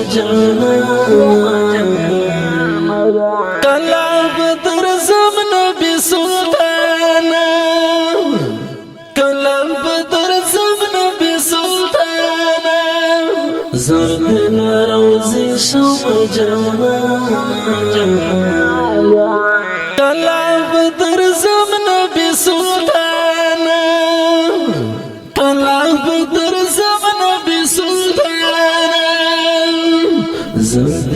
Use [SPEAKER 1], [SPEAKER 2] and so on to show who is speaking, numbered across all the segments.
[SPEAKER 1] جانا کلا بدر زم نبی سلطانا کلا بدر زم نبی سلطانا زرد روزی شم جانا کلا بدر زم نبی سلطانا کلا بدر زم نبی سلطانا زود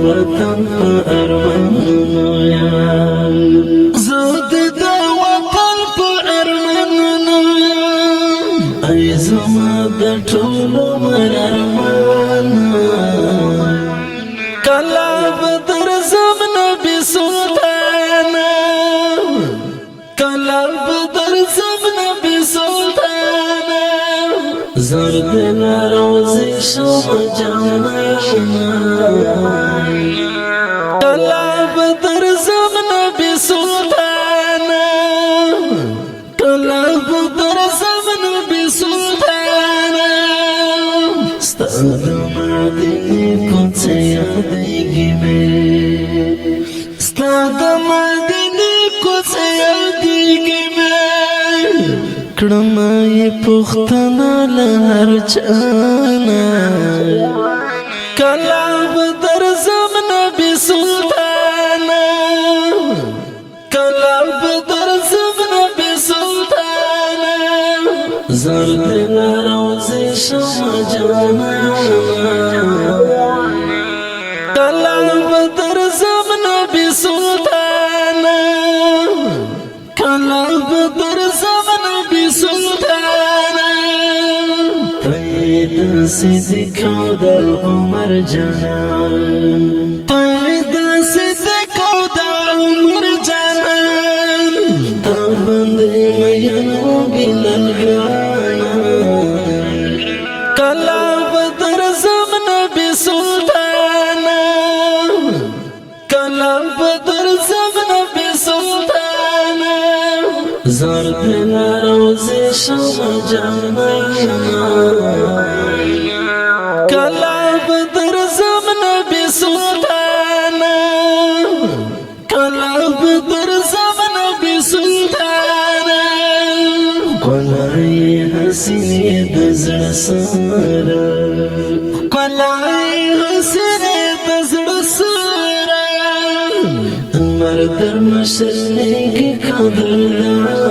[SPEAKER 1] وطن په ارمانونو یم زود وطن په ارمانونو یم ای زما د ټولو مر ارمان کلا بدر زم نبی سلطانا کلا بدر زم نبی سلطانا زرد روزی شم جانا کلا بدر زم نبی سلطانا کلا بدر زم نبی سلطانا ستاد مدینی کوڅه یادېږي مې ستاد مدینی کوڅه یادېږي مې کړم یې پوښتنه له هر چانه کلا بدر زم نبی سلطانا کلا بدر زم نبی سلطانا زرد روزی شم جانا کلا بدر زم نبی سلطانا کلا بدر زم نبی سلطانا طيب صدق دا عمر جانان طيب صدق دا عمر جانان تابند مینو بلال گانا کلا بدر زم نبی سلطانا کلا بدر زم نبی سلطانا زرد روزی شم جانا کلا بدر زم نبی سلطانا کلا بدر زم نبی سلطانا کلای حسینی دزړه سره کلای حسینی دزړه سره مرد مشرنی کی قدر